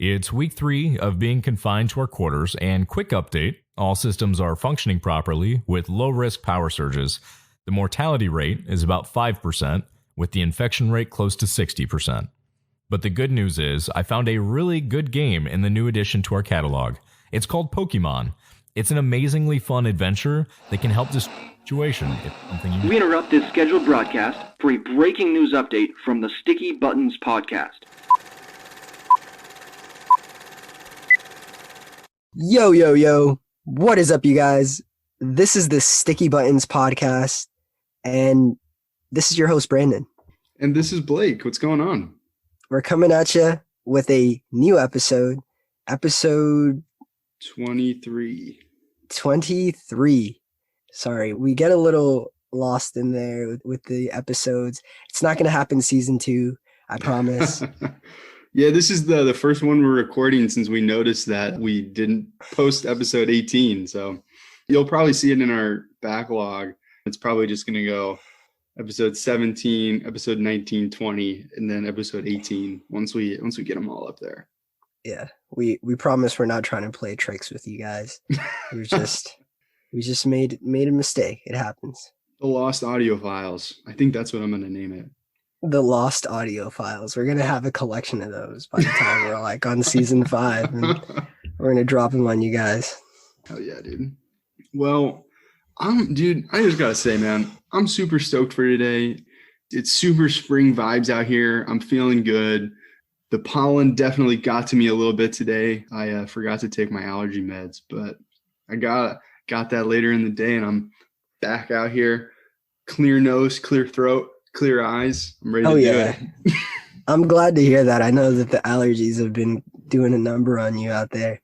It's week 3 of being confined to our quarters, and quick update, all systems are functioning properly with low-risk power surges. The mortality rate is about 5%, with the infection rate close to 60%. But the good news is, I found a really good game in the new addition to our catalog. It's called Pokemon. It's an amazingly fun adventure that can help this situation if something you... We interrupt this scheduled broadcast for a breaking news update from the Sticky Buttons podcast. Yo, what is up, you guys? This is the Sticky Buttons podcast, and this is your host, Brandon. And this is Blake. What's going on? We're coming at you with a new episode 23. Sorry, we get a little lost in there with the episodes. It's not going to happen season 2, I promise. Yeah, this is the first one we're recording since we noticed that we didn't post episode 18. So you'll probably see it in our backlog. It's probably just going to go episode 17, episode 19, 20, and then episode 18 once we get them all up there. Yeah, we promise we're not trying to play tricks with you guys. We just made a mistake. It happens. The Lost Audio Files. I think that's what I'm going to name it. The Lost Audio Files. We're going to have a collection of those by the time we're like on season 5. And we're going to drop them on you guys. Hell yeah, dude. Well, I just got to say, man, I'm super stoked for today. It's super spring vibes out here. I'm feeling good. The pollen definitely got to me a little bit today. I forgot to take my allergy meds, but I got that later in the day, and I'm back out here. Clear nose, clear throat, clear eyes. I'm ready to do it. I'm glad to hear that. I know that the allergies have been doing a number on you out there,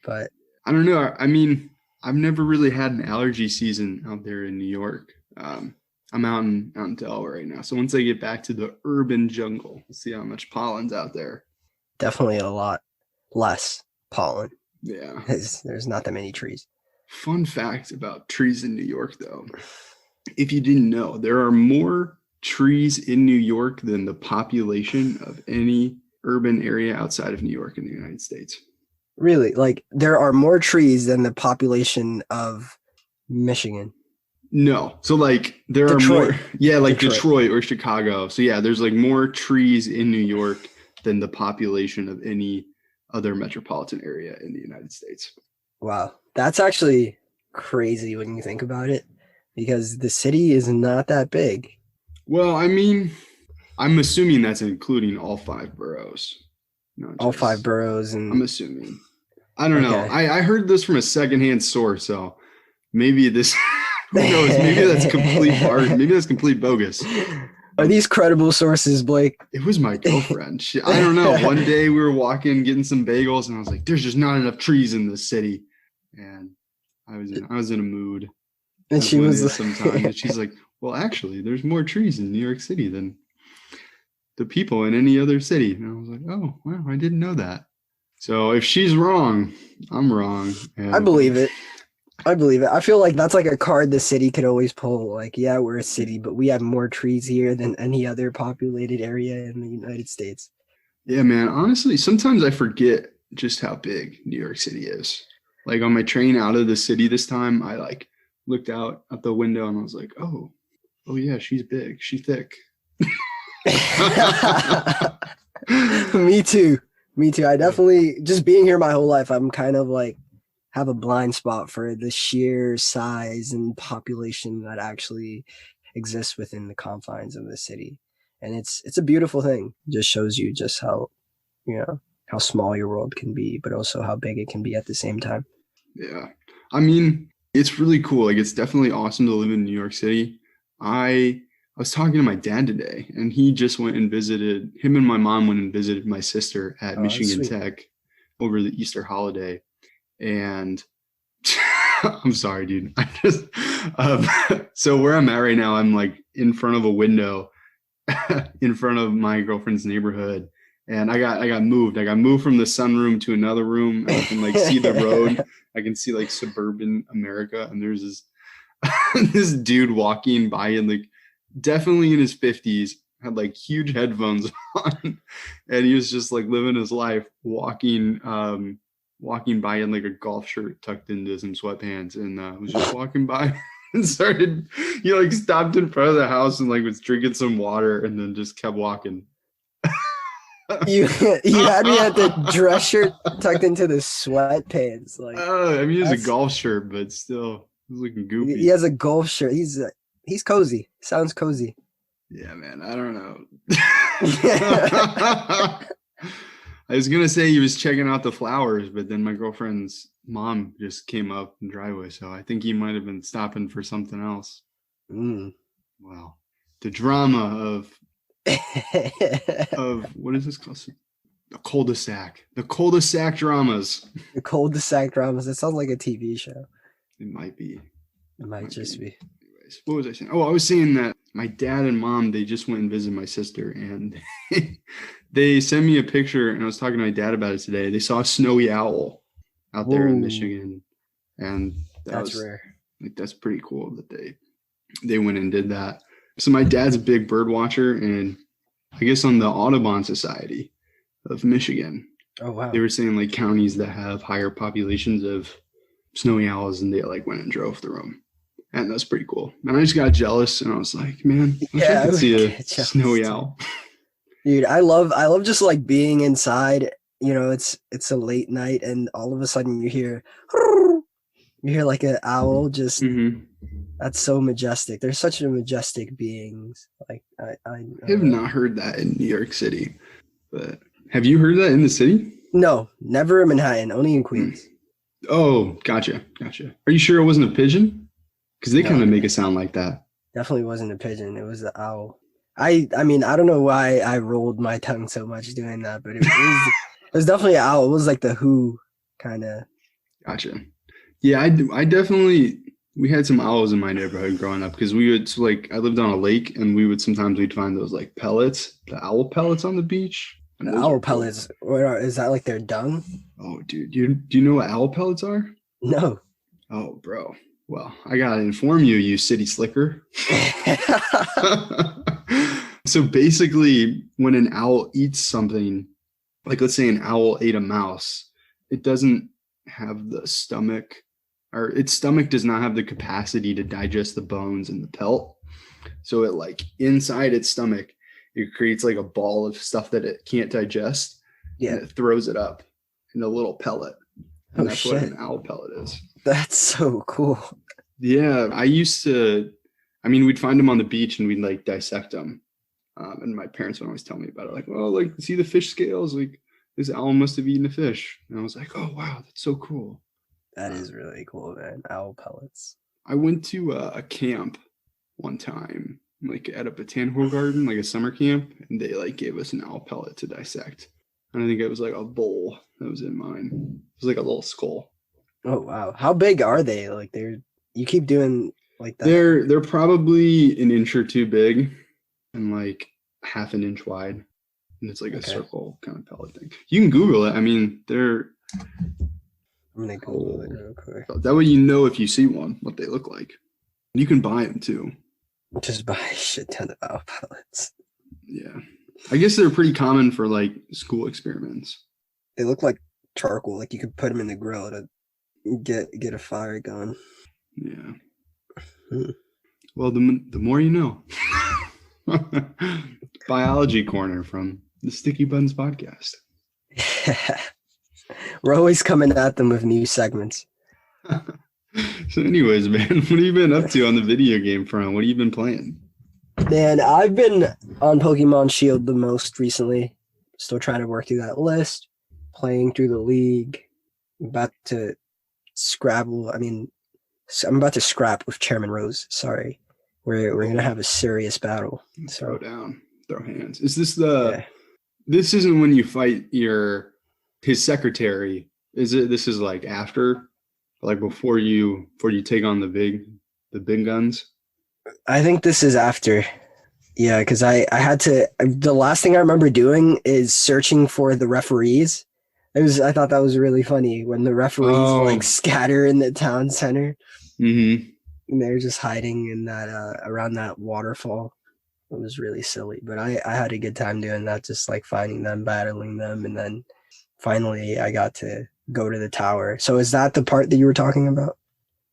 but I don't know. I mean, I've never really had an allergy season out there in New York. I'm out in Delaware right now. So once I get back to the urban jungle, we'll see how much pollen's out there. Definitely a lot less pollen. Yeah. There's not that many trees. Fun fact about trees in New York, though. If you didn't know, there are more trees in New York than the population of any urban area outside of New York in the United States. Really? Like, there are more trees than the population of Michigan? No. So, like, there Detroit. are more. Yeah, like Detroit or Chicago. So, yeah, there's, like, more trees in New York than the population of any other metropolitan area in the United States. Wow. That's actually crazy when you think about it, because the city is not that big. Well, I mean, I'm assuming that's including all 5 boroughs. All 5 boroughs. And I'm assuming. I don't know. I heard this from a secondhand source, so maybe this, who knows? Maybe that's complete art. Maybe that's complete bogus. Are these credible sources, Blake? It was my girlfriend. I don't know. One day we were walking, getting some bagels, and I was like, there's just not enough trees in this city. And I was in a mood. And she was sometimes. And she's like, well, actually, there's more trees in New York City than the people in any other city. And I was like, oh, wow, I didn't know that. So if she's wrong, I'm wrong. And I believe it. I feel like that's like a card the city could always pull. Like, yeah, we're a city, but we have more trees here than any other populated area in the United States. Yeah, man. Honestly, sometimes I forget just how big New York City is. Like on my train out of the city this time, I like looked out the window and I was like, oh yeah, she's big. She's thick. Me too. I definitely, just being here my whole life, I'm kind of like, have a blind spot for the sheer size and population that actually exists within the confines of the city. And it's a beautiful thing. It just shows you just how small your world can be, but also how big it can be at the same time. Yeah. I mean, it's really cool. Like, it's definitely awesome to live in New York City. I was talking to my dad today, and he just went and visited, him and my mom went and visited my sister at Michigan Tech over the Easter holiday. And I'm sorry, dude. I just so where I'm at right now, I'm like in front of a window in front of my girlfriend's neighborhood, and I got moved. I got moved from the sunroom to another room. I can like see the road. I can see like suburban America, and there's this this dude walking by, and like definitely in his 50s, had like huge headphones on, and he was just like living his life, walking by in like a golf shirt tucked into some sweatpants, and was just walking by and started, he like stopped in front of the house and like was drinking some water and then just kept walking. You had me at the dress shirt tucked into the sweatpants. Like, I mean, it was a golf shirt, but still, he was looking goofy. He has a golf shirt. He's cozy. Sounds cozy. Yeah, man. I don't know. I was gonna say he was checking out the flowers, but then my girlfriend's mom just came up in the driveway, so I think he might have been stopping for something else. Wow, the drama of what is this called? The cul-de-sac dramas. The cul-de-sac dramas. That sounds like a TV show. It might be. It might just be. Anyways, what was I saying? Oh, I was saying that my dad and mom, they just went and visited my sister, and they sent me a picture, and I was talking to my dad about it today. They saw a snowy owl out there in Michigan, and that's rare. Like, that's pretty cool that they went and did that. So my dad's a big bird watcher, and I guess on the Audubon Society of Michigan, oh wow, they were saying like counties that have higher populations of snowy owls, and they like went and drove through them, and that's pretty cool. And I just got jealous, and I was like, man, I could see a snowy owl. Dude, I love just like being inside. You know, it's a late night, and all of a sudden you hear like an owl. Just that's so majestic. They're such a majestic beings. Like I have not heard that in New York City, but have you heard that in the city? No, never in Manhattan. Only in Queens. Oh, gotcha. Are you sure it wasn't a pigeon? Because they kind of make a sound like that. Definitely wasn't a pigeon. It was the owl. I mean, I don't know why I rolled my tongue so much doing that, but it was definitely an owl. It was like the Who kind of. Gotcha. Yeah, I definitely, we had some owls in my neighborhood growing up, because we would, so like, I lived on a lake, and we'd find those like pellets, the owl pellets on the beach. The owl pellets. Is that like their dung? Oh, dude, do you know what owl pellets are? No. Oh, bro. Well, I gotta inform you, you city slicker. So basically, when an owl eats something, like let's say an owl ate a mouse, it doesn't have the stomach, or its stomach does not have the capacity to digest the bones and the pelt. So it like inside its stomach, it creates like a ball of stuff that it can't digest. Yeah. And it throws it up in a little pellet. And that's what an owl pellet is. That's so cool. Yeah. We'd find them on the beach and we'd like dissect them. And my parents would always tell me about it. Like, oh, like, see the fish scales? Like, this owl must have eaten a fish. And I was like, oh, wow, that's so cool. That is really cool, man. Owl pellets. I went to a camp one time, like at a botanical garden, like a summer camp, and they like gave us an owl pellet to dissect. And I think it was like a bowl that was in mine. It was like a little skull. Oh, wow. How big are they? Like you keep doing like that? They're probably an inch or two big and like half an inch wide. And it's like a circle kind of pellet thing. You can Google it. I mean, I'm gonna Google it real quick. That way you know if you see one, what they look like. You can buy them too. Just buy a shit ton of owl pellets. Yeah. I guess they're pretty common for like school experiments. They look like charcoal. Like you could put them in the grill to get a fire going. Yeah. Well, the more you know. Biology corner from the Sticky Buns podcast. We're always coming at them with new segments. So anyways, man, what have you been up to on the video game front? What have you been playing? Man, I've been on Pokemon Shield the most recently. Still trying to work through that list. Playing through the league. I'm about to scrap with Chairman Rose. Sorry. We're going to have a serious battle. Throw down. Throw hands. Is this this isn't when you fight his secretary, is it? This is like after, like before you take on the big guns? I think this is after. Yeah, because I had to, the last thing I remember doing is searching for the referees. I thought that was really funny when the referees like scatter in the town center. Mm-hmm. And they're just hiding in that around that waterfall. It was really silly, but I had a good time doing that, just like finding them, battling them, and then finally I got to go to the tower. So is that the part that you were talking about?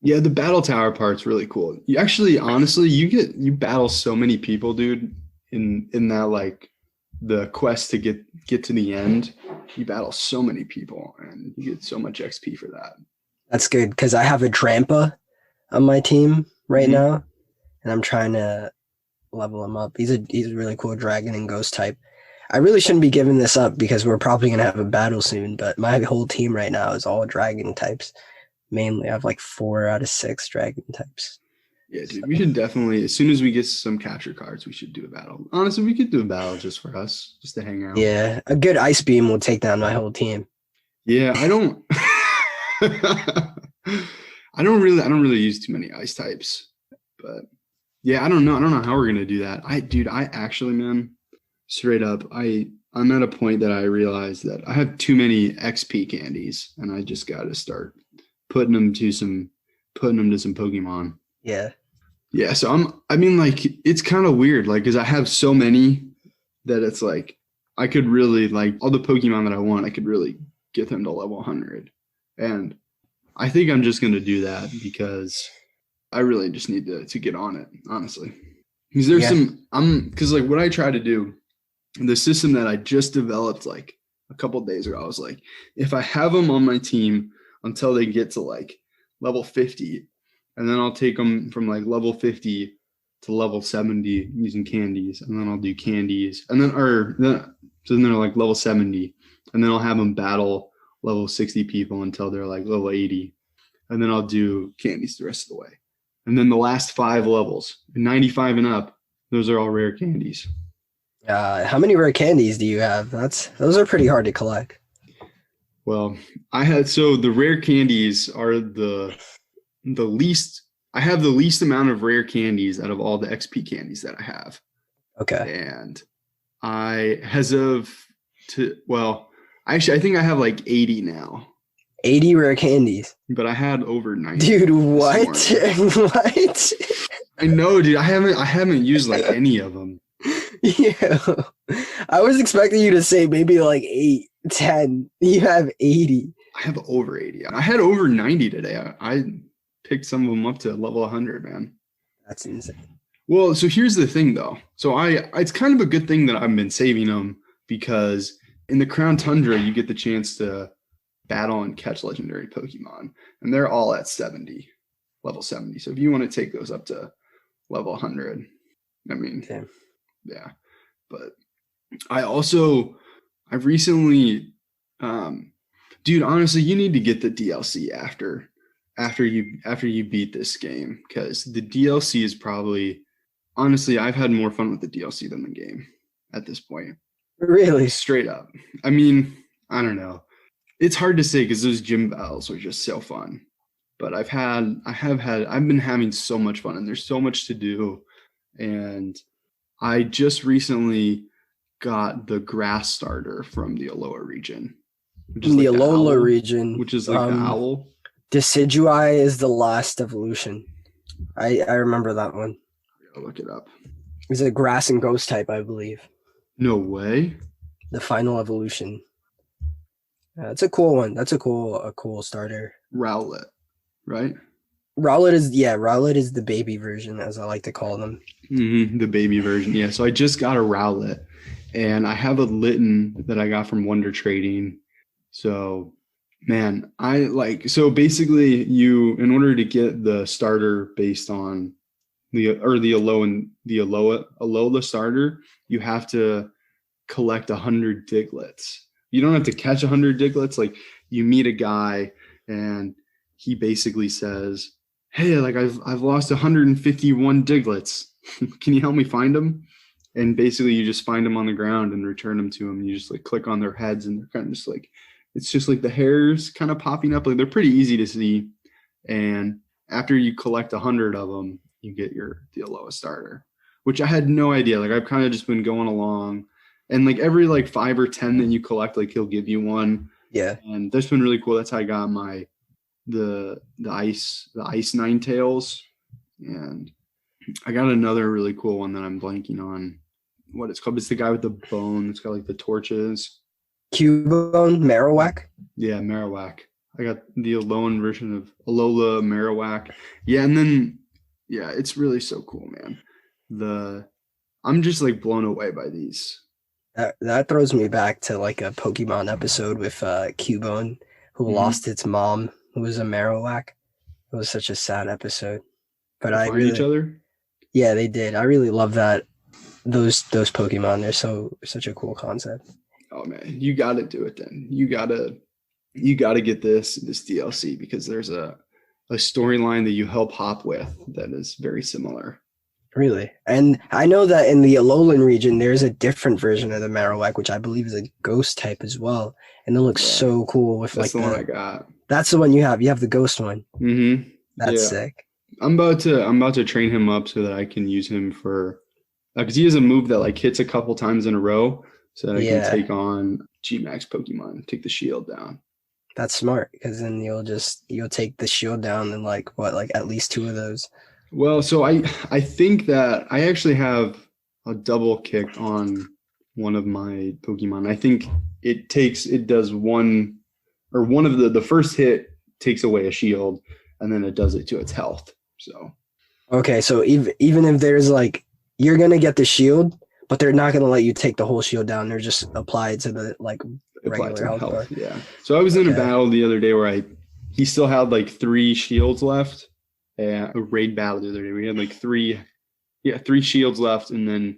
Yeah, the battle tower part's really cool. You actually, honestly, you battle so many people, dude, in that like the quest to get to the end. You battle so many people and you get so much XP for that. That's good because I have a Drampa on my team right Mhm. now, and I'm trying to level him up. He's a really cool dragon and ghost type. I really shouldn't be giving this up because we're probably gonna have a battle soon, but my whole team right now is all dragon types. Mainly, I have like 4 out of 6 dragon types. Yeah, dude, So, we should definitely, as soon as we get some capture cards, we should do a battle. Honestly, we could do a battle just for us, just to hang out. yeah, a good ice beam will take down my whole team. Yeah, I don't I don't really use too many ice types. But yeah, I don't know. I don't know how we're gonna do that. I actually, man, straight up, I'm at a point that I realize that I have too many XP candies and I just gotta start putting them to some Pokemon. Yeah, Yeah, so I mean, like, it's kind of weird, like, because I have so many that it's like I could really, like, all the Pokemon that I want, I could really get them to level 100. And I think I'm just going to do that because I really just need to get on it, honestly. Because there's Yeah. because, like, what I try to do, the system that I just developed, like, a couple of days ago, I was like, if I have them on my team until they get to, like, level 50, and then I'll take them from like level 50 to level 70 using candies, and then I'll do candies, and then so then they're like level 70, and then I'll have them battle level 60 people until they're like level 80, and then I'll do candies the rest of the way, and then the last 5 levels, 95 and up, those are all rare candies. How many rare candies do you have? Those are pretty hard to collect. Well, so the rare candies are the least. I have the least amount of rare candies out of all the XP candies that I have. Okay. And actually I think I have like 80 now. 80 rare candies. But I had over 90. Dude, what? What? I know, dude. I haven't used like any of them. Yeah. I was expecting you to say maybe like 8, 10. You have 80. I have over 80. I had over 90 today. I picked some of them up to level 100, man. That's insane. Well, so here's the thing though. So it's kind of a good thing that I've been saving them, because in the Crown Tundra, you get the chance to battle and catch legendary Pokemon, and they're all at level 70. So if you want to take those up to level 100, I mean, Okay. yeah. But I've recently, dude, honestly, you need to get the DLC after you beat this game, because the DLC is probably, honestly, I've had more fun with the DLC than the game at this point. Really? Straight up. I mean, I don't know. It's hard to say because those gym battles are just so fun. But I've been having so much fun, and there's so much to do. And I just recently got the grass starter from the Alola region. In the Alola region. Which is like the owl. Decidueye is the last evolution. I remember that one. I'll look it up. It's a grass and ghost type, I believe. No way. The final evolution. It's a cool one. That's a cool starter. Rowlet, right? Rowlet is the baby version, as I like to call them. Mm-hmm, the baby version. Yeah. So I just got a Rowlet, and I have a Litten that I got from Wonder Trading. So, man, so basically in order to get the starter based on the Alola starter, you have to collect 100 Digletts. You don't have to catch 100 Digletts. Like, you meet a guy and he basically says, "Hey, like I've lost 151 Digletts. Can you help me find them?" And basically you just find them on the ground and return them to him. You just like click on their heads, and they're kind of just like, it's just like the hairs kind of popping up. Like, they're pretty easy to see. And after you collect 100 of them, you get the Alola starter, which I had no idea. Like, I've kind of just been going along, and like every like 5 or 10 that you collect, like he'll give you one. Yeah. And that's been really cool. That's how I got the ice Ninetales. And I got another really cool one that I'm blanking on. What it's called? It's the guy with the bone. It's got like the torches. Cubone, Marowak. Yeah, Marowak. I got the Alolan version of Alola Marowak. Yeah, and then yeah, it's really so cool, man. I'm just like blown away by these. That throws me back to like a Pokemon episode with Cubone, who Mhm. lost its mom, who was a Marowak. It was such a sad episode. But To I find each really, other. yeah, they did. I really love that. Those Pokemon, they're such a cool concept. Oh man, you got to do it then. You got to get this DLC because there's a storyline that you help Hop with that is very similar. Really. And I know that in the Alolan region, there's a different version of the Marowak, which I believe is a ghost type as well. And it looks Yeah. so cool with That's like the one I got. That's the one you have. You have the ghost one. Mm-hmm. That's Yeah. sick. I'm about to train him up so that I can use him for because he has a move that like hits a couple times in a row, so that I can take on G-Max Pokemon, take the shield down. That's smart because then you'll take the shield down in like at least 2 of those. Well, so I think that I actually have a double kick on one of my Pokemon. I think it does one of the first hit takes away a shield, and then it does it to its health. So okay, so even if there's like you're gonna get the shield, but they're not gonna let you take the whole shield down. They're just applied to the like regular health bar. Yeah. So I was in a battle the other day where he still had like 3 shields left. A raid battle the other day. We had like 3 shields left, and then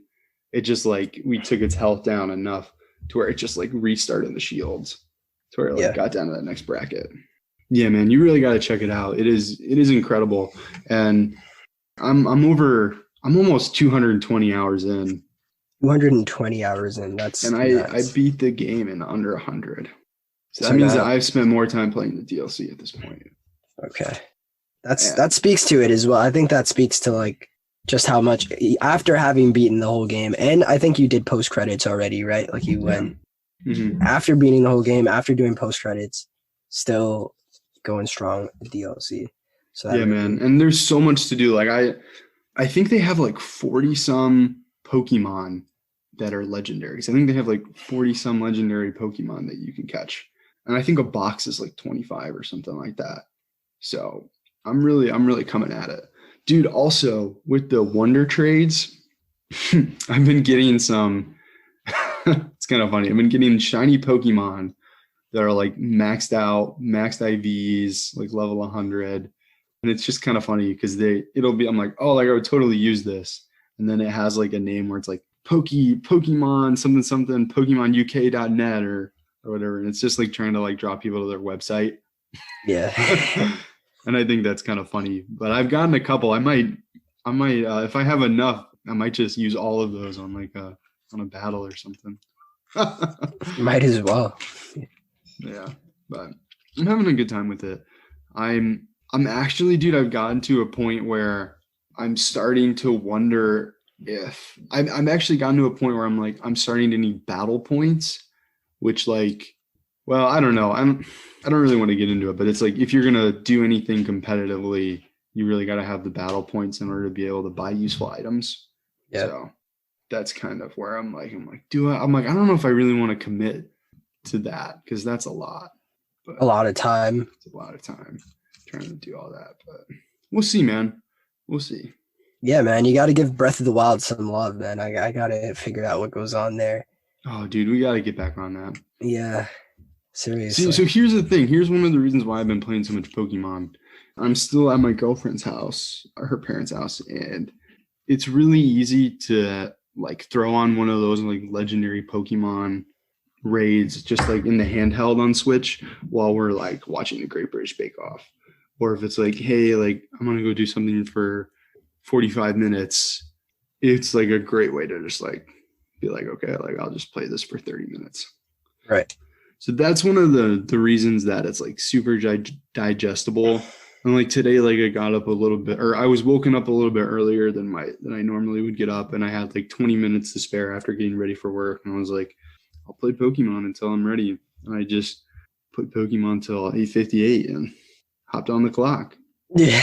it just like we took its health down enough to where it just like restarted the shields to where it like got down to that next bracket. Yeah, man, you really got to check it out. It is incredible, and I'm almost 220 hours in. 220 hours in. That's and I beat the game in under 100. So that means that I've spent more time playing the DLC at this point. Okay. That speaks to it as well. I think that speaks to like just how much after having beaten the whole game, and I think you did post credits already, right? Like you went after beating the whole game, after doing post credits, still going strong with DLC. So yeah, man, and there's so much to do. Like I think they have like 40 some Pokemon that are legendaries. I think they have like 40 some legendary Pokemon that you can catch, and I think a box is like 25 or something like that. So I'm really coming at it. Dude, also with the Wonder Trades, I've been getting some, it's kind of funny. I've been getting shiny Pokemon that are like maxed IVs, like level 100. And it's just kind of funny because I'm like, oh, like I would totally use this. And then it has like a name where it's like Pokemon, something, PokemonUK.net or whatever. And it's just like trying to like draw people to their website. Yeah. And I think that's kind of funny, but I've gotten a couple. I might, if I have enough, I might just use all of those on like on a battle or something. Might as well. Yeah, but I'm having a good time with it. I'm actually, dude, I've gotten to a point where I'm starting to wonder if I've actually gotten to a point where I'm like, I'm starting to need battle points, which like, well, I don't know. I don't really want to get into it, but it's like if you're gonna do anything competitively, you really got to have the battle points in order to be able to buy useful items. Yeah. So that's kind of where I'm like, I don't know if I really want to commit to that because that's a lot. But a lot of time. It's a lot of time trying to do all that, but we'll see, man. We'll see. Yeah, man, you got to give Breath of the Wild some love, man. I got to figure out what goes on there. Oh, dude, we got to get back on that. Yeah. Seriously. So here's the thing. Here's one of the reasons why I've been playing so much Pokemon. I'm still at my girlfriend's house, or her parents' house, and it's really easy to like throw on one of those like legendary Pokemon raids just like in the handheld on Switch while we're like watching the Great British Bake Off. Or if it's like, hey, like I'm gonna go do something for 45 minutes, it's like a great way to just like be like, okay, like I'll just play this for 30 minutes. Right. So that's one of the reasons that it's like super digestible. And like today, like I got up a little bit, or I was woken up a little bit earlier than I normally would get up, and I had like 20 minutes to spare after getting ready for work. And I was like, I'll play Pokemon until I'm ready. And I just put Pokemon till 8:58 and hopped on the clock. Yeah.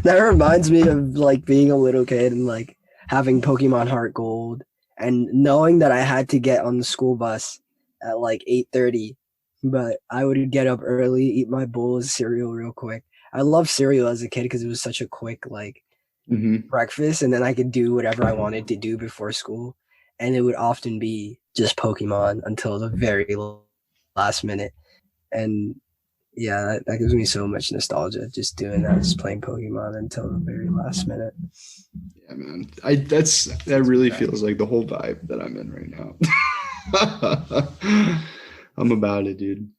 That reminds me of like being a little kid and like having Pokemon Heart Gold and knowing that I had to get on the school bus at like 8:30, but I would get up early, eat my bowl of cereal real quick. I loved cereal as a kid because it was such a quick like Hmm. breakfast, and then I could do whatever I wanted to do before school. And it would often be just Pokemon until the very last minute. And yeah, that gives me so much nostalgia just doing that, just playing Pokemon until the very last minute. Yeah, man. That really feels like the whole vibe that I'm in right now. I'm about it, dude.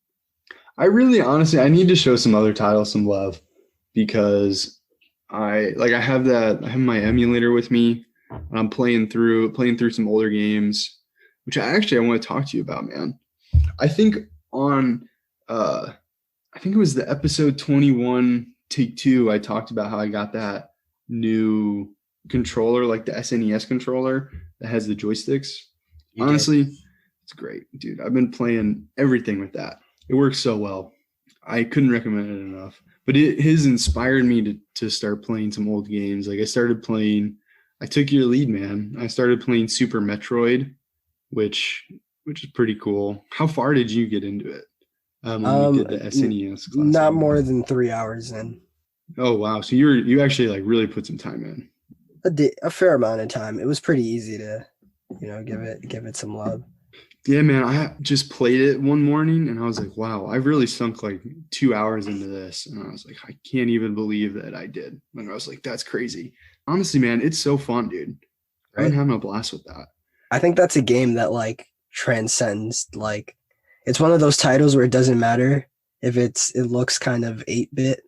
I really honestly I need to show some other titles some love because I have my emulator with me and I'm playing through some older games, which I want to talk to you about, man. I think on I think it was the episode 21 take 2 I talked about how I got that new controller, like the SNES controller that has the joysticks. You did. Honestly, it's great, dude. I've been playing everything with that. It works so well. I couldn't recommend it enough. But it has inspired me to start playing some old games. Like I took your lead, man. I started playing Super Metroid, which which is pretty cool. How far did you get into it when we did the SNES Not classic? more than 3 hours in. Oh wow, so you actually like really put some time in. A fair amount of time. It was pretty easy to, give it some love. Yeah, man, I just played it one morning and I was like, wow, I've really sunk like 2 hours into this. And I was like, I can't even believe that I did. And I was like, that's crazy. Honestly, man, it's so fun, dude. I've been Right? having a blast with that. I think that's a game that like transcends like it's one of those titles where it doesn't matter if it looks kind of 8-bit.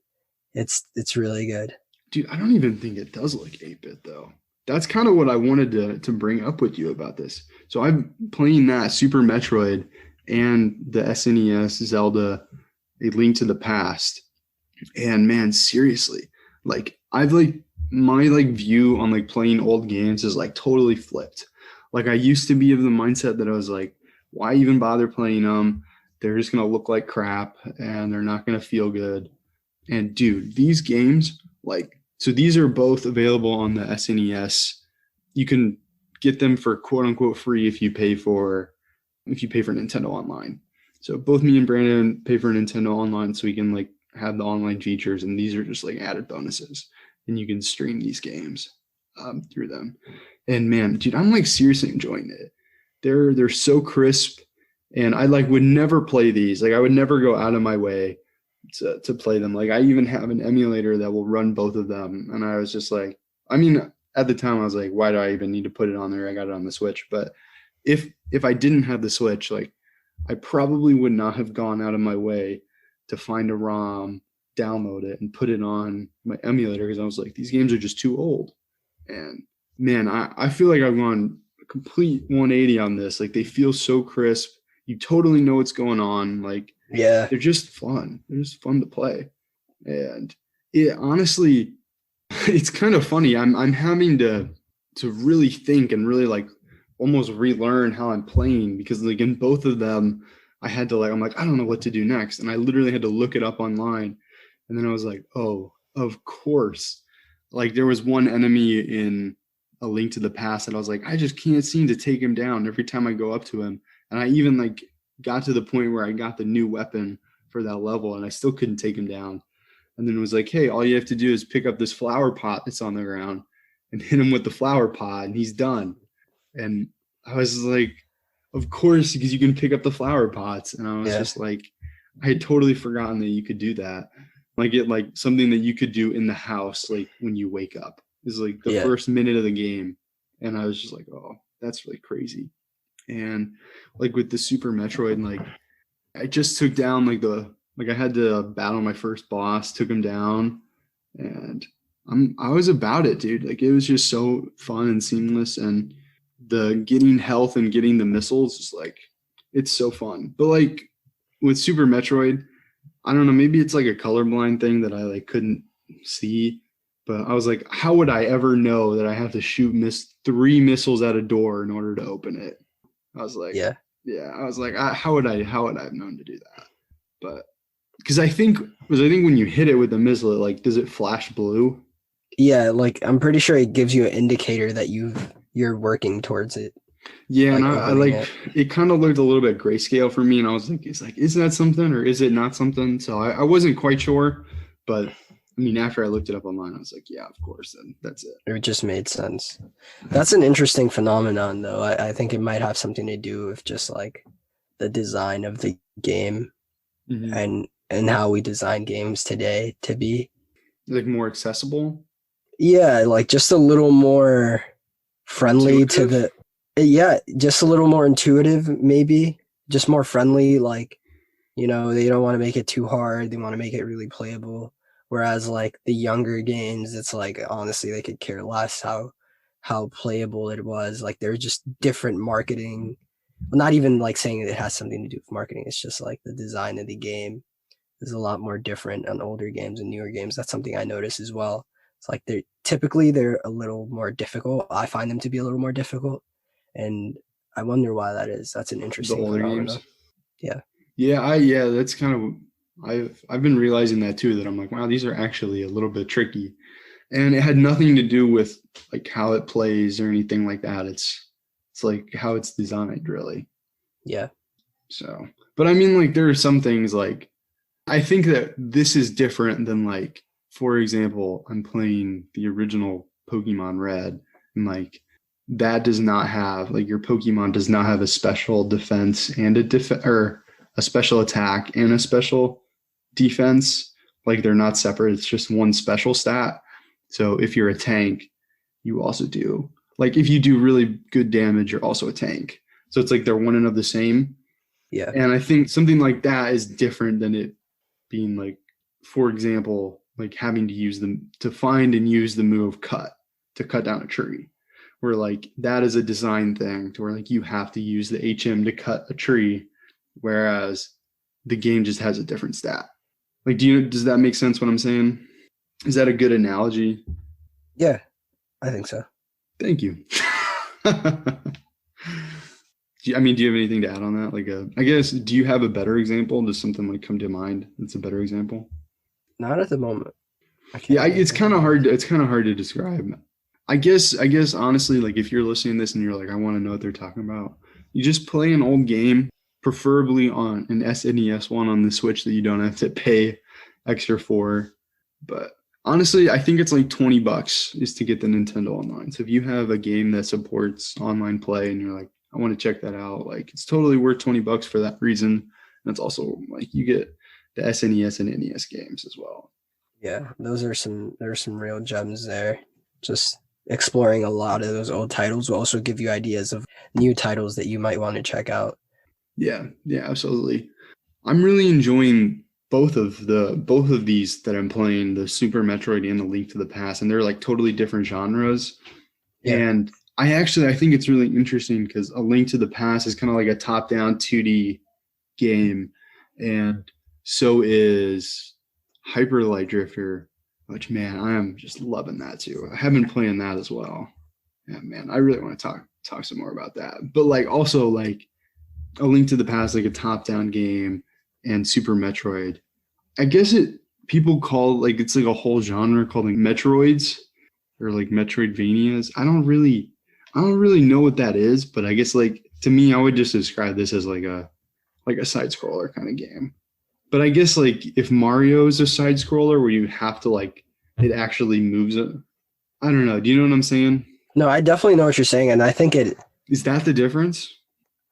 It's really good. Dude, I don't even think it does look 8-bit though. That's kind of what I wanted to bring up with you about this. So I'm playing that Super Metroid and the SNES Zelda A Link to the Past. And man, seriously, like I've like my like view on like playing old games is like totally flipped. Like I used to be of the mindset that I was like, why even bother playing them? They're just gonna look like crap and they're not gonna feel good. And dude, these games, like, so these are both available on the SNES. You can get them for quote unquote free if you pay for Nintendo Online. So both me and Brandon pay for Nintendo Online so we can like have the online features, and these are just like added bonuses, and you can stream these games through them. And man, dude, I'm like seriously enjoying it. They're so crisp, and I like would never play these. Like I would never go out of my way to play them. Like I even have an emulator that will run both of them. And I was just like, I mean, at the time I was like, why do I even need to put it on there? I got it on the Switch. But if I didn't have the Switch, like I probably would not have gone out of my way to find a ROM, download it, and put it on my emulator because I was like, these games are just too old. And man, I feel like I've gone a complete 180 on this. Like they feel so crisp. You totally know what's going on. Like Yeah. they're just fun. They're just fun to play. And it honestly, it's kind of funny. I'm having to really think and really like almost relearn how I'm playing because like in both of them, I had to like I'm like I don't know what to do next, and I literally had to look it up online, and then I was like, oh, of course. Like there was one enemy in A Link to the Past that I was like, I just can't seem to take him down every time I go up to him, and I even like got to the point where I got the new weapon for that level, and I still couldn't take him down. And then it was like, hey, all you have to do is pick up this flower pot that's on the ground and hit him with the flower pot, and he's done. And I was like, of course, because you can pick up the flower pots. And I was just like, I had totally forgotten that you could do that. Like it like something that you could do in the house, like when you wake up is like the first minute of the game. And I was just like, oh, that's really crazy. And like with the Super Metroid, like I just took down like I had to battle my first boss, took him down, and I was about it, dude. Like it was just so fun and seamless, and the getting health and getting the missiles is like it's so fun. But like with Super Metroid, I don't know, maybe it's like a colorblind thing that I like couldn't see, but I was like, how would I ever know that I have to shoot 3 missiles at a door in order to open it? I was like, yeah, I was like, how would I have known to do that? But because I think when you hit it with the missile, like does it flash blue? Yeah, like I'm pretty sure it gives you an indicator that you're working towards it. Yeah, and Like I opening like it kind of looked a little bit grayscale for me, and I was like, is that something or is it not something? So I wasn't quite sure, but I mean, after I looked it up online, I was like, yeah, of course, then that's it. It just made sense. That's an interesting phenomenon, though. I think it might have something to do with just like the design of the game Mhm. and how we design games today to be. Like more accessible. Yeah, like just a little more friendly to Intuitive? just a little more intuitive, maybe. Just more friendly, like, they don't want to make it too hard. They want to make it really playable. Whereas like the younger games, it's like honestly they could care less how playable it was. Like there's just different marketing. Well, not even like saying it has something to do with marketing. It's just like the design of the game is a lot more different on older games and newer games. That's something I notice as well. It's like they're a little more difficult. I find them to be a little more difficult, and I wonder why that is. That's an The interesting older phenomenon. games. Yeah. Yeah, that's kind of I've been realizing that too, that I'm like, wow, these are actually a little bit tricky. And it had nothing to do with like how it plays or anything like that. It's like how it's designed, really. Yeah. So, but I mean, like there are some things like I think that this is different than like, for example, I'm playing the original Pokemon Red, and like that does not have like your Pokemon does not have a special defense and or a special attack and a special defense. Like they're not separate. It's just one special stat. So if you're a tank, you also do. Like if you do really good damage, you're also a tank. So it's like they're one and of the same. Yeah. And I think something like that is different than it being like, for example, like having to use them to find and use the move cut to cut down a tree, where like that is a design thing to where like you have to use the HM to cut a tree, whereas the game just has a different stat. Like, does that make sense what I'm saying? Is that a good analogy? Yeah, I think so. Thank you. Do you have anything to add on that? Like, I guess, do you have a better example? Does something like come to mind that's a better example? Not at the moment. Yeah, it's kind of hard. It's kind of hard to describe. I guess honestly, like if you're listening to this and you're like, I want to know what they're talking about, you just play an old game, preferably on an SNES one on the Switch that you don't have to pay extra for. But honestly, I think it's like $20 is to get the Nintendo Online. So if you have a game that supports online play and you're like, I want to check that out, like it's totally worth $20 for that reason. And it's also like you get the SNES and NES games as well. Yeah, there's some real gems there. Just exploring a lot of those old titles will also give you ideas of new titles that you might want to check out. Yeah, absolutely. I'm really enjoying both of these that I'm playing, the Super Metroid and the Link to the Past, and they're like totally different genres. Yeah. And I think it's really interesting because A Link to the Past is kind of like a top-down 2D game, and so is Hyper Light Drifter, which, man, I am just loving that too. I have been playing that as well. Yeah, man, I really want to talk some more about that. But like also like A Link to the Past, like a top-down game, and Super Metroid. I guess people call like it's like a whole genre called like Metroids or like Metroidvanias. I don't really know what that is, but I guess like to me, I would just describe this as like a side scroller kind of game. But I guess like if Mario is a side scroller where you have to like it actually moves it. I don't know. Do you know what I'm saying? No, I definitely know what you're saying, and I think is that the difference?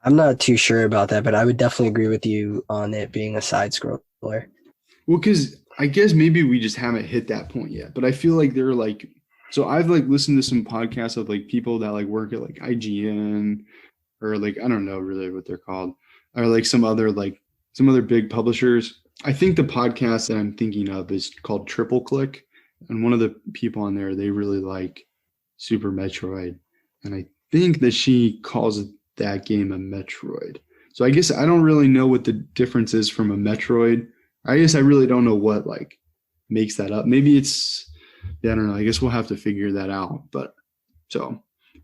I'm not too sure about that, but I would definitely agree with you on it being a side scroller. Well, because I guess maybe we just haven't hit that point yet. But I feel like they're like, so I've like listened to some podcasts of like people that like work at like IGN or like I don't know really what they're called, or like some other big publishers. I think the podcast that I'm thinking of is called Triple Click, and one of the people on there, they really like Super Metroid, and I think that she calls that game a Metroid. So I guess I don't really know what the difference is from a Metroid. I guess I really don't know what like makes that up. Maybe it's, I don't know. I guess we'll have to figure that out. But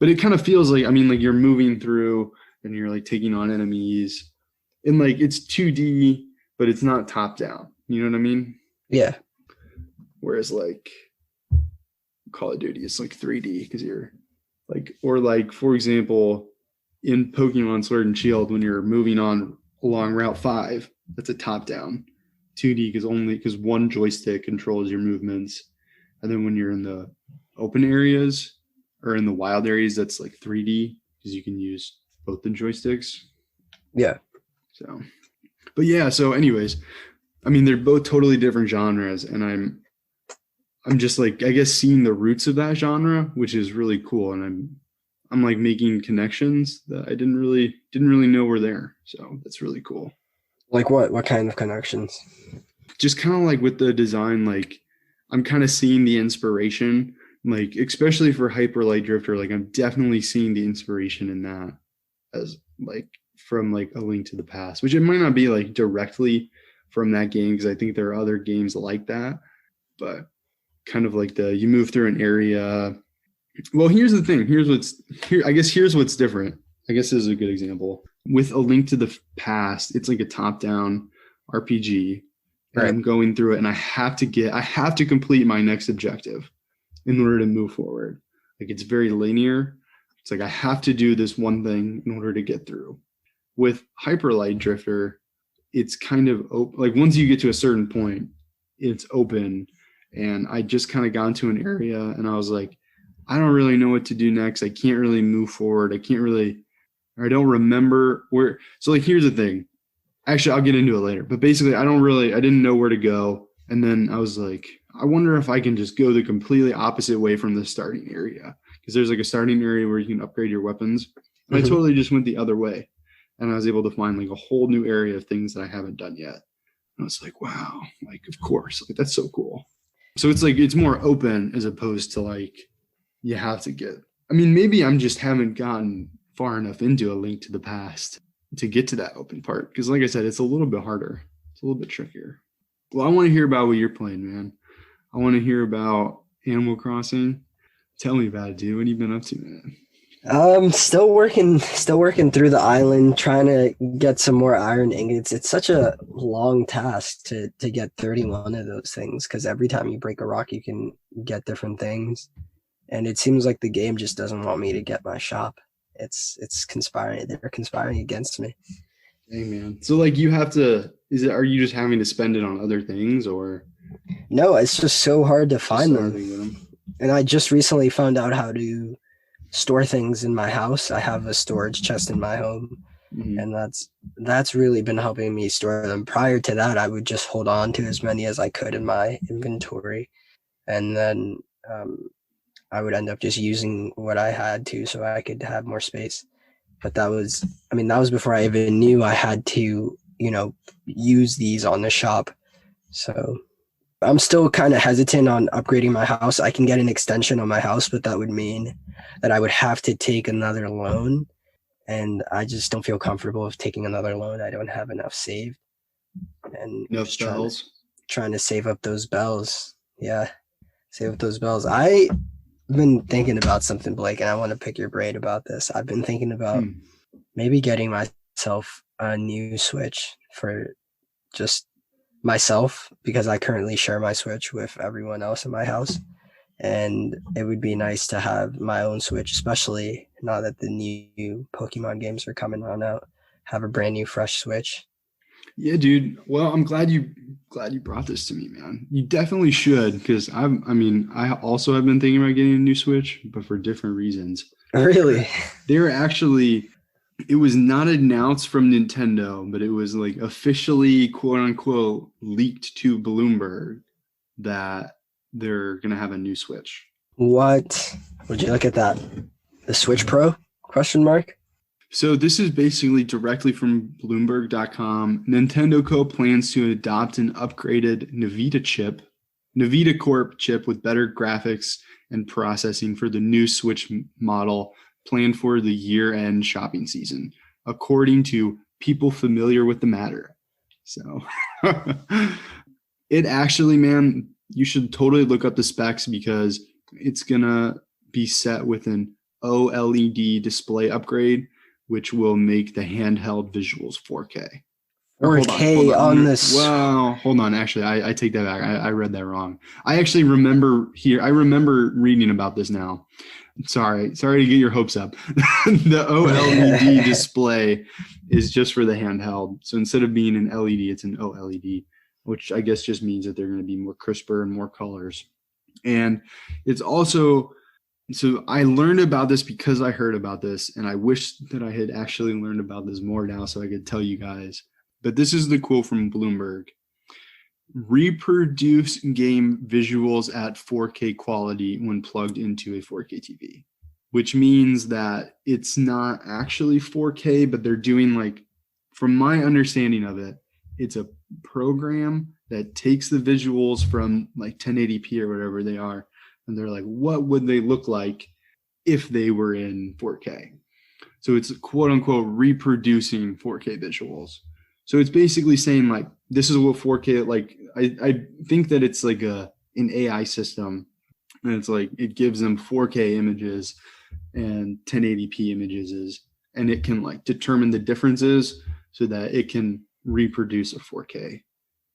it kind of feels like, I mean, like you're moving through and you're like taking on enemies and like it's 2D, but it's not top down. You know what I mean? Yeah. Whereas like Call of Duty is like 3D because you're like, or like, for example, in Pokemon Sword and Shield, when you're moving on along Route 5, that's a top down. 2D because one joystick controls your movements. And then when you're in the open areas or in the wild areas, that's like 3D because you can use both the joysticks. Yeah. So, but yeah, so anyways, I mean, they're both totally different genres, and I'm just like, I guess, seeing the roots of that genre, which is really cool, and I'm like making connections that I didn't really know were there. So that's really cool. Like what kind of connections? Just kind of like with the design, like I'm kind of seeing the inspiration, like especially for Hyper Light Drifter, like I'm definitely seeing the inspiration in that as like from like A Link to the Past, which it might not be like directly from that game because I think there are other games like that, but kind of like you move through an area. Well, here's the thing. Here's what's different. I guess this is a good example. With A Link to the Past, it's like a top-down RPG. And Right. I'm going through it, and I have to complete my next objective in order to move forward. Like it's very linear. It's like I have to do this one thing in order to get through. With Hyper Light Drifter, it's kind of like once you get to a certain point, it's open. And I just kind of got into an area, and I was like, I don't really know what to do next. I can't really move forward. I don't remember where. So like, here's the thing. Actually, I'll get into it later. But basically, I didn't know where to go. And then I was like, I wonder if I can just go the completely opposite way from the starting area. Because there's like a starting area where you can upgrade your weapons. And I totally just went the other way. And I was able to find like a whole new area of things that I haven't done yet. And I was like, wow, like, of course, like that's so cool. So it's like, it's more open as opposed to like, you have to maybe I'm just haven't gotten far enough into A Link to the Past to get to that open part. Because like I said, it's a little bit harder. It's a little bit trickier. Well, I want to hear about what you're playing, man. I want to hear about Animal Crossing. Tell me about it, dude. What have you been up to, man? Still working through the island, trying to get some more iron ingots. It's such a long task to get 31 of those things, because every time you break a rock, you can get different things. And it seems like the game just doesn't want me to get my shop. It's conspiring. They're conspiring against me. Hey, man. So like you have to, are you just having to spend it on other things, or? No, it's just so hard to find them. them. And I just recently found out how to store things in my house. I have a storage chest in my home, and that's really been helping me store them. Prior to that, I would just hold on to as many as I could in my inventory, and then I would end up just using what I had to so I could have more space. But that was before I even knew I had to, use these on the shop. So I'm still kind of hesitant on upgrading my house. I can get an extension on my house, but that would mean that I would have to take another loan. And I just don't feel comfortable with taking another loan. I don't have enough saved. And no bells. Trying to save up those bells. Yeah, save up those bells. I've been thinking about something, Blake, and I want to pick your brain about this. I've been thinking about maybe getting myself a new Switch for just myself, because I currently share my Switch with everyone else in my house, and it would be nice to have my own Switch, especially now that the new Pokemon games are coming on out. Have a brand new fresh Switch. Yeah, dude. Well, I'm glad you brought this to me, man. You definitely should, because I also have been thinking about getting a new Switch, but for different reasons. Really? It was not announced from Nintendo, but it was like officially, quote unquote, leaked to Bloomberg that they're going to have a new Switch. What? Would you look at that? The Switch Pro? Question mark? So this is basically directly from Bloomberg.com. Nintendo Co. plans to adopt an upgraded NVIDIA Corp chip with better graphics and processing for the new Switch model planned for the year-end shopping season, according to people familiar with the matter. So it actually, man, you should totally look up the specs, because it's going to be set with an OLED display upgrade, which will make the handheld visuals 4K. Or 4K on this. Well, hold on. Actually, I take that back. I read that wrong. I actually remember I remember reading about this now. Sorry to get your hopes up. The OLED display is just for the handheld. So instead of being an LED, it's an OLED, which I guess just means that they're going to be more crisper and more colors. And it's also, so I learned about this because I heard about this, and I wish that I had actually learned about this more now so I could tell you guys. But this is the quote from Bloomberg. Reproduce game visuals at 4K quality when plugged into a 4K TV, which means that it's not actually 4K, but they're doing, like, from my understanding of it, it's a program that takes the visuals from like 1080p or whatever they are, and they're like, what would they look like if they were in 4K? So it's quote unquote reproducing 4K visuals. So it's basically saying, like, this is what 4K, like, I think that it's like an AI system, and it's like it gives them 4K images and 1080p images, and it can like determine the differences so that it can reproduce a 4K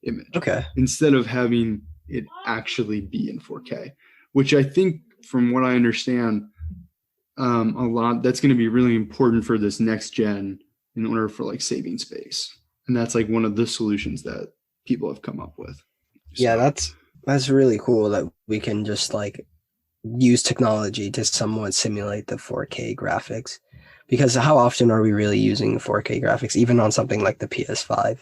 image. Okay. Instead of having it actually be in 4K, which I think, from what I understand, a lot, that's going to be really important for this next gen in order for like saving space. And that's like one of the solutions that people have come up with. So, Yeah, that's really cool that we can just like use technology to somewhat simulate the 4K graphics. Because how often are we really using 4K graphics, even on something like the PS5?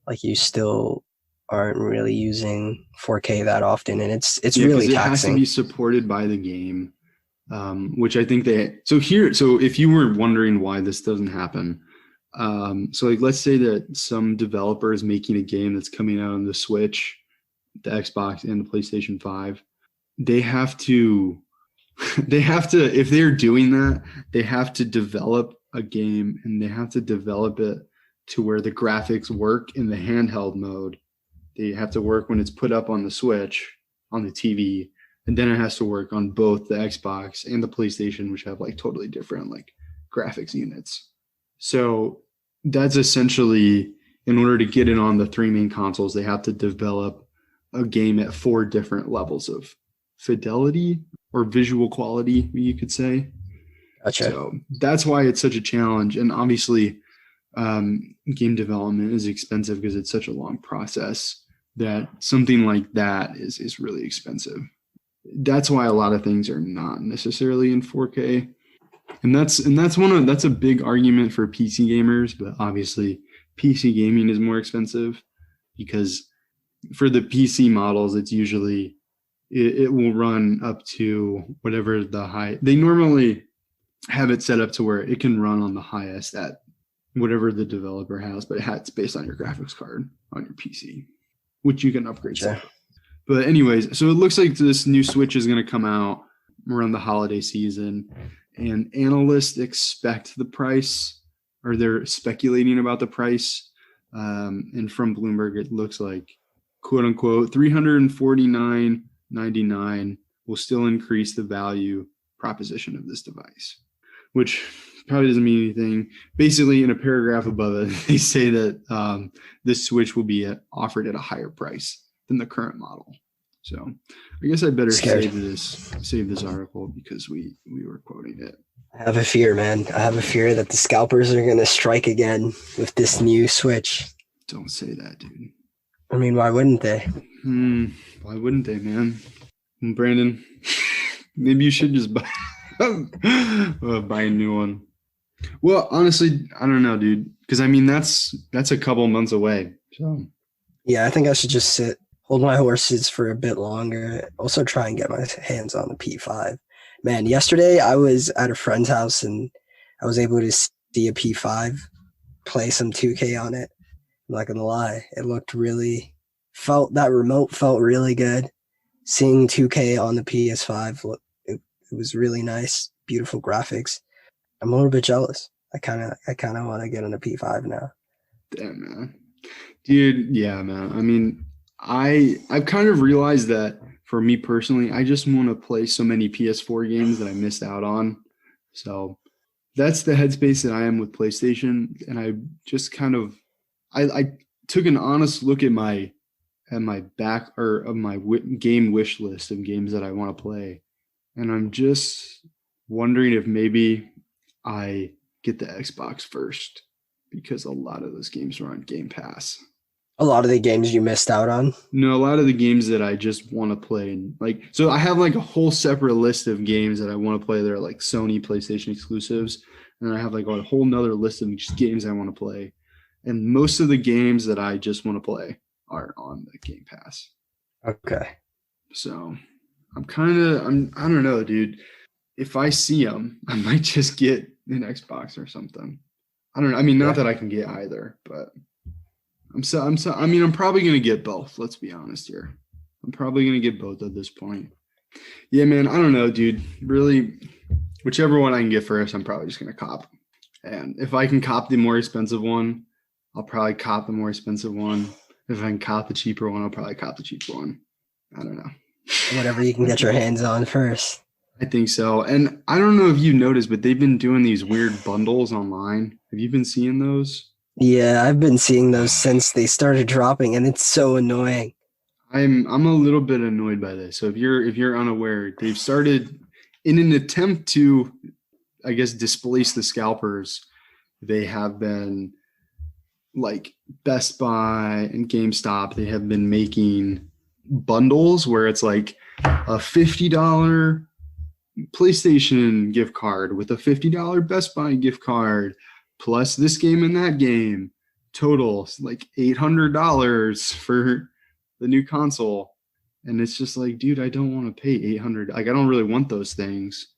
Like, you still aren't really using 4K that often, and it's really taxing. It has to be supported by the game, which I think so if you were wondering why this doesn't happen, so like, let's say that some developer is making a game that's coming out on the Switch, the Xbox, and the PlayStation 5. They have to, if they're doing that, they have to develop a game, and they have to develop it to where the graphics work in the handheld mode. They have to work when it's put up on the Switch, on the TV, and then it has to work on both the Xbox and the PlayStation, which have like totally different like graphics units. So that's essentially, in order to get it on the three main consoles, they have to develop a game at 4 different levels of fidelity or visual quality, you could say. Gotcha. So that's why it's such a challenge. And obviously, game development is expensive because it's such a long process that something like that is really expensive. That's why a lot of things are not necessarily in 4K. And that's a big argument for PC gamers, but obviously PC gaming is more expensive because for the PC models, it's usually, it will run up to whatever the high, they normally have it set up to where it can run on the highest at whatever the developer has, but it's based on your graphics card on your PC, which you can upgrade. Sure. But anyways, so it looks like this new Switch is going to come out around the holiday season, and analysts expect the price, or they're speculating about the price. And from Bloomberg, it looks like, quote unquote, $349.99 will still increase the value proposition of this device, which probably doesn't mean anything. Basically, in a paragraph above it, they say that this Switch will be offered at a higher price than the current model. So I guess I better save this article because we were quoting it. I have a fear, man. I have a fear that the scalpers are going to strike again with this new Switch. Don't say that, dude. I mean, why wouldn't they? Why wouldn't they, man? Brandon, maybe you should just buy a new one. Well, honestly, I don't know, dude. Because I mean, that's a couple months away. So yeah, I think I should just hold my horses for a bit longer. Also try and get my hands on the P5. Man, yesterday I was at a friend's house and I was able to see a P5, play some 2K on it. I'm not gonna lie, that remote felt really good. Seeing 2K on the PS5, it was really nice, beautiful graphics. I'm a little bit jealous. I kind of want to get on a P5 now. Damn, man. Dude, yeah, man. I mean, I've kind of realized that for me personally, I just want to play so many PS4 games that I missed out on. So that's the headspace that I am with PlayStation. And I just kind of I took an honest look at my game wish list of games that I want to play, and I'm just wondering if maybe I get the Xbox first because a lot of those games are on Game Pass. A lot of the games you missed out on. No, a lot of the games that I just want to play, and like, so I have like a whole separate list of games that I want to play. They're like Sony PlayStation exclusives, and I have like a whole nother list of just games I want to play. And most of the games that I just want to play are on the Game Pass. Okay. So I don't know, dude. If I see them, I might just get an Xbox or something. I don't know. I mean, not that I can get either, but I'm probably going to get both. Let's be honest here. I'm probably going to get both at this point. Yeah, man. I don't know, dude. Really, whichever one I can get first, I'm probably just going to cop. And if I can cop the more expensive one, I'll probably cop the more expensive one. If I can cop the cheaper one, I'll probably cop the cheaper one. I don't know. Whatever you can get your hands on first. I think so. And I don't know if you noticed, but they've been doing these weird bundles online. Have you been seeing those? Yeah, I've been seeing those since they started dropping, and it's so annoying. I'm a little bit annoyed by this. So if you're unaware, they've started in an attempt to, I guess, displace the scalpers. They have been, like, Best Buy and GameStop, they have been making bundles where it's like a $50 PlayStation gift card with a $50 Best Buy gift card plus this game and that game. Total like $800 for the new console. And it's just like, dude, I don't want to pay $800. Like, I don't really want those things.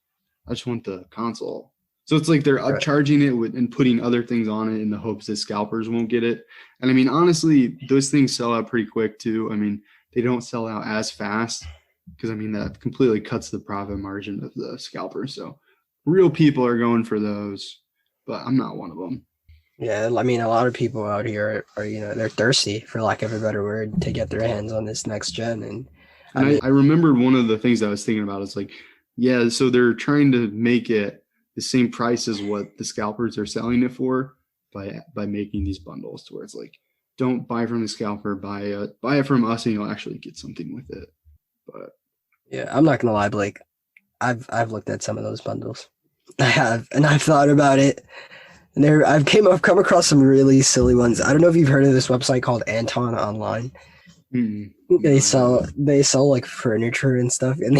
I just want the console. So it's like they're upcharging it and putting other things on it in the hopes that scalpers won't get it. And I mean, honestly, those things sell out pretty quick too. I mean, they don't sell out as fast because, I mean, that completely cuts the profit margin of the scalper. So real people are going for those, but I'm not one of them. Yeah, I mean, a lot of people out here are they're thirsty, for lack of a better word, to get their hands on this next gen. And I remember one of the things I was thinking about is like, yeah, so they're trying to make it the same price as what the scalpers are selling it for by making these bundles to where it's like, don't buy from the scalper, buy it from us, and you'll actually get something with it. But yeah, I'm not gonna lie, Blake. I've looked at some of those bundles. I have, and I've thought about it. And I've come across some really silly ones. I don't know if you've heard of this website called Anton Online. They sell like furniture and stuff, and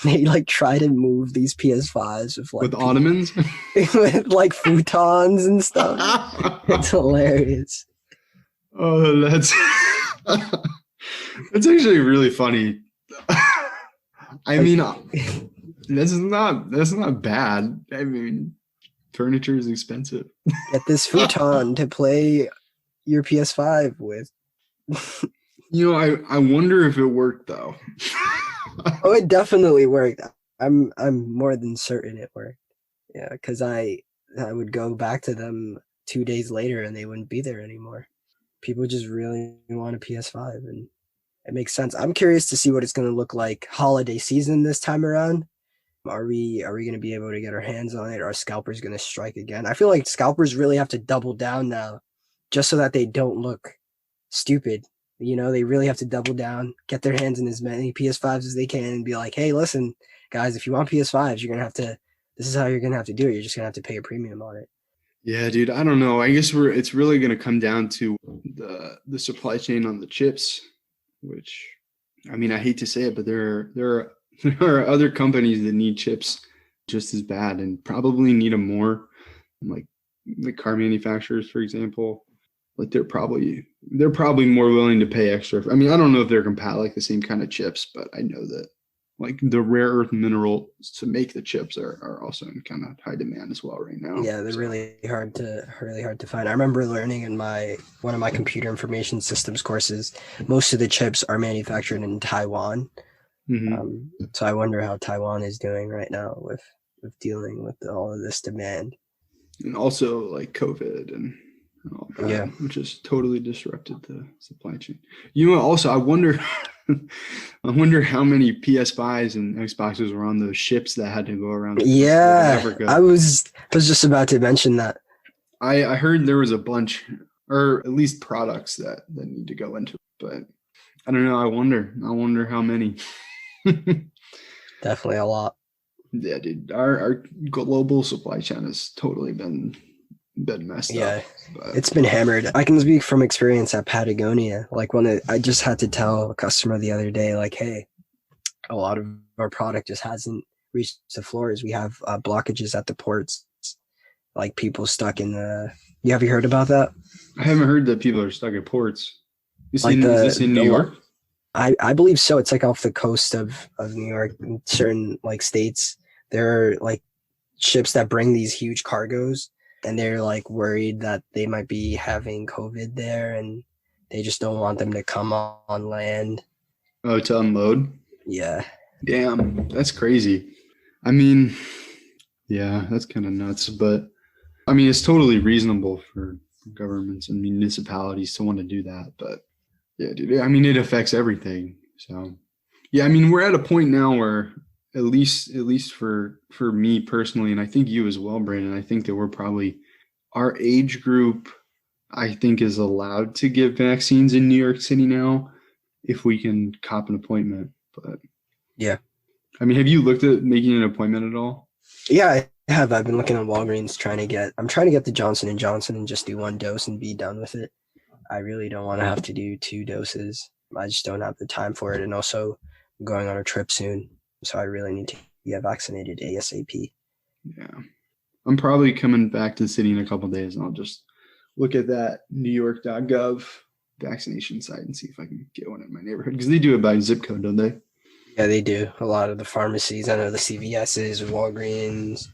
they like try to move these PS5s with ottomans, with like futons and stuff. It's hilarious. Oh, that's actually really funny. I mean, that's not bad. I mean, furniture is expensive. Get this futon to play your PS5 with. I wonder if it worked though. Oh, it definitely worked. I'm more than certain it worked. Yeah, because I would go back to them 2 days later and they wouldn't be there anymore. People just really want a PS5, and it makes sense. I'm curious to see what it's going to look like holiday season this time around. Are we going to be able to get our hands on it? Are scalpers going to strike again? I feel like scalpers really have to double down now, just so that they don't look stupid. They really have to double down, get their hands in as many PS5s as they can, and be like, hey, listen, guys, if you want PS5s, you're going to have to, this is how you're going to have to do it. You're just going to have to pay a premium on it. Yeah, dude, I don't know. I guess it's really going to come down to the supply chain on the chips, which, I mean, I hate to say it, but there are other companies that need chips just as bad and probably need them more, like the car manufacturers, for example. Like they're probably more willing to pay extra. I mean, I don't know if they're like the same kind of chips, but I know that like the rare earth minerals to make the chips are also in kind of high demand as well right now. Yeah, they're really hard to find. I remember learning in one of my computer information systems courses, most of the chips are manufactured in Taiwan. Mm-hmm. So I wonder how Taiwan is doing right now with dealing with all of this demand. And also like COVID and all that, yeah, which has totally disrupted the supply chain. Also, I wonder how many PS5s and Xboxes were on those ships that had to go around. Yeah, I was just about to mention that. I heard there was a bunch or at least products that need to go into it. But I don't know. I wonder how many. Definitely a lot. Yeah, dude. Our global supply chain has totally been messed up. But It's been hammered. I can speak from experience at Patagonia. Like I just had to tell a customer the other day, like, hey, a lot of our product just hasn't reached the floors. We have blockages at the ports, like people stuck in the. Have you heard about that? I haven't heard that people are stuck at ports. Is Like this in New York? I believe so. It's like off the coast of New York, in certain like states. There are like ships that bring these huge cargoes, and they're like worried that they might be having COVID there, and they just don't want them to come on land. Oh, to unload? Yeah. Damn, that's crazy. I mean, yeah, that's kind of nuts. But I mean, it's totally reasonable for governments and municipalities to want to do that. But yeah, dude, I mean, it affects everything. So yeah, I mean, we're at a point now where at least for me personally, and I think you as well, Brandon, I think that we're probably our age group, I think, is allowed to give vaccines in New York City now if we can cop an appointment. But yeah, I mean, have you looked at making an appointment at all? Yeah, I have. I've been looking at Walgreens I'm trying to get the Johnson & Johnson and just do one dose and be done with it. I really don't want to have to do 2 doses. I just don't have the time for it. And also I'm going on a trip soon, so I really need to get vaccinated ASAP. Yeah. I'm probably coming back to the city in a couple of days, and I'll just look at that NewYork.gov vaccination site and see if I can get one in my neighborhood, because they do it by zip code, don't they? Yeah, they do. A lot of the pharmacies, I know the CVS's, Walgreens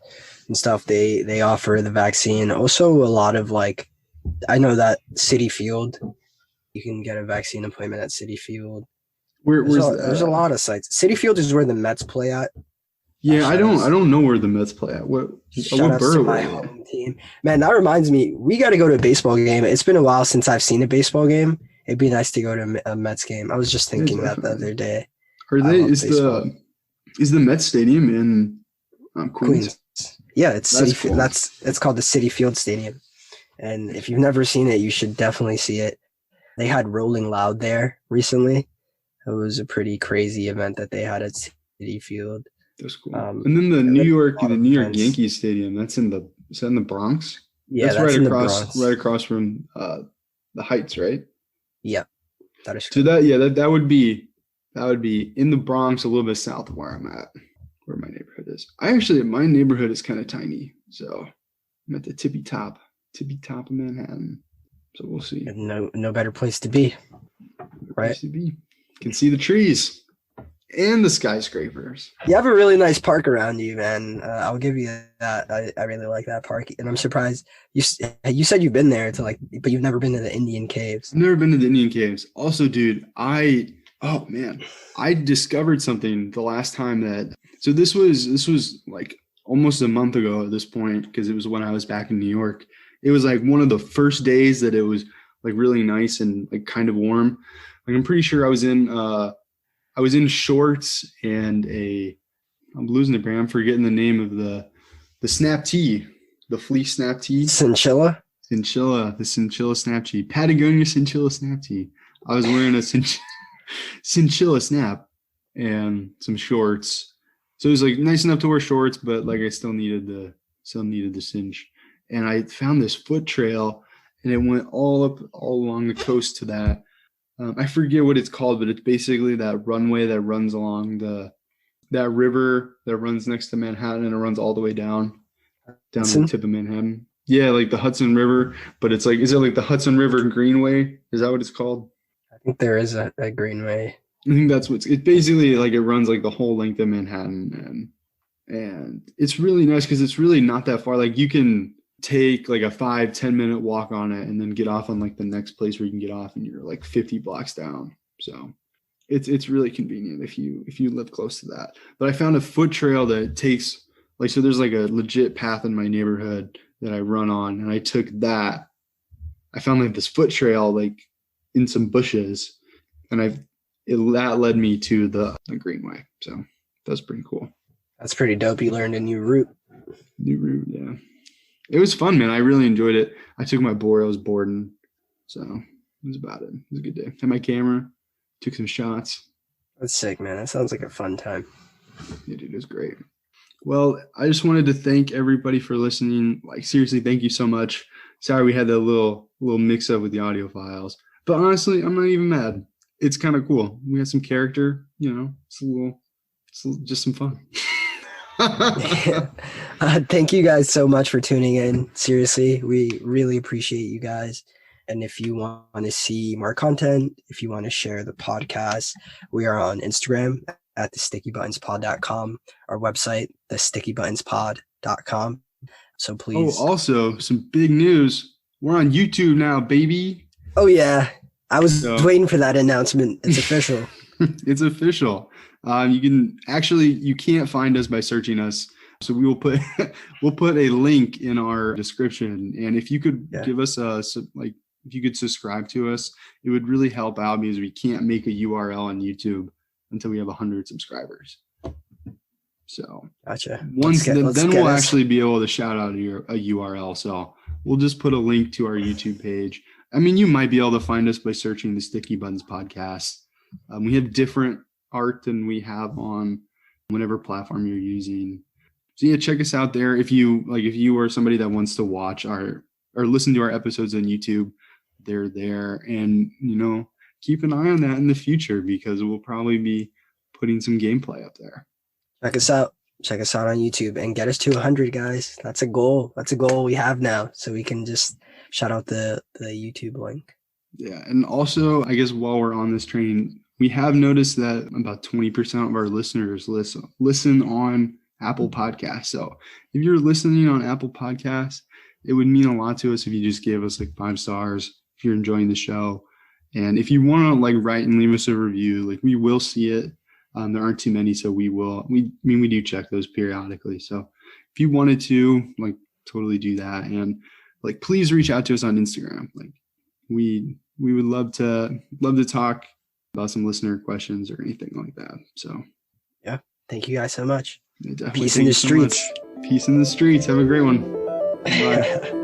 and stuff, they offer the vaccine. Also, a lot of like, I know that Citi Field, you can get a vaccine appointment at Citi Field. There's a lot of sites. Citi Field is where the Mets play at. Yeah, I don't know where the Mets play at. What borough? My home team. Man, that reminds me, we got to go to a baseball game. It's been a while since I've seen a baseball game. It'd be nice to go to a Mets game. I was just thinking that the other day. Is the Mets stadium in Queens? Yeah, it's Citi. Cool. It's called the Citi Field Stadium. And if you've never seen it, you should definitely see it. They had Rolling Loud there recently. It was a pretty crazy event that they had at Citi Field. That's cool. And then the New York Yankees Stadium, is that in the Bronx? Yeah, that's right across from the Heights, right? Yeah, that is. So that would be in the Bronx, a little bit south of where I'm at, where my neighborhood is. My neighborhood is kind of tiny, so I'm at the tippy top of Manhattan. So we'll see. No better place to be, right? Place to be. You can see the trees and the skyscrapers. You have a really nice park around you, man. I'll give you that. I really like that park, and I'm surprised you said you've been there but you've never been to the Indian Caves. I've never been to the Indian Caves. Also, dude, I discovered something the last time so this was like almost a month ago at this point, because it was when I was back in New York. It was like one of the first days that it was like really nice and like kind of warm. Like I'm pretty sure I was in shorts and I'm losing it, Brand. I'm forgetting the name of the snap tee, the fleece snap tee. Chinchilla, the Chinchilla snap tee, Patagonia Chinchilla snap tee. I was wearing a Chinchilla snap and some shorts. So it was like nice enough to wear shorts, but like I still needed the cinch. And I found this foot trail, and it went all along the coast to that. I forget what it's called, but it's basically that runway that runs along that river that runs next to Manhattan, and it runs all the way down to the tip of Manhattan. Yeah, like the Hudson River, but is it like the Hudson River Greenway? Is that what it's called? I think there is a greenway. I think that's it's basically like it runs like the whole length of Manhattan, and it's really nice because it's really not that far. Like you can take like a 5-10 minute walk on it and then get off on like the next place where you can get off, and you're like 50 blocks down. So it's really convenient if you live close to that. But I found a foot trail that takes so there's like a legit path in my neighborhood that I run on, and I took that. I found like this foot trail like in some bushes, and that led me to the Greenway. So that's pretty cool. That's pretty dope. You learned a new route. Yeah. It was fun, man. I really enjoyed it. I took my board. I was boarding. So it was about it. It was a good day. Had my camera, took some shots. That's sick, man. That sounds like a fun time. Yeah, dude, it was great. Well, I just wanted to thank everybody for listening. Like, seriously, thank you so much. Sorry we had that little mix up with the audio files. But honestly, I'm not even mad. It's kind of cool. We had some character, it's just some fun. Thank you guys so much for tuning in. Seriously, we really appreciate you guys. And if you want to see more content, if you want to share the podcast, we are on Instagram at thestickybuttonspod.com, our website, thestickybuttonspod.com. So please. Oh, also some big news. We're on YouTube now, baby. Oh yeah. I was waiting for that announcement. It's official. It's official. You can't find us by searching us. So we will put a link in our description. And if you could give us if you could subscribe to us, it would really help out because we can't make a URL on YouTube until we have 100 subscribers. So gotcha. Then we'll actually be able to shout out a URL. So we'll just put a link to our YouTube page. I mean, you might be able to find us by searching the Sticky Buttons Podcast. We have different art than we have on whatever platform you're using. So yeah, check us out there. If you are somebody that wants to watch or listen to our episodes on YouTube, they're there. And, keep an eye on that in the future because we'll probably be putting some gameplay up there. Check us out. Check us out on YouTube and get us to 100, guys. That's a goal. That's a goal we have now. So we can just shout out the YouTube link. Yeah. And also, I guess while we're on this train, we have noticed that about 20% of our listeners listen on Apple Podcasts. So if you're listening on Apple Podcasts, it would mean a lot to us if you just gave us 5 stars if you're enjoying the show. And if you want to write and leave us a review, we will see it. There aren't too many, so we do check those periodically. So if you wanted to totally do that, and please reach out to us on Instagram. We would love to talk about some listener questions or anything like that. So yeah, thank you guys so much. Yeah, Peace in the streets. Peace in the streets. Have a great one. Bye.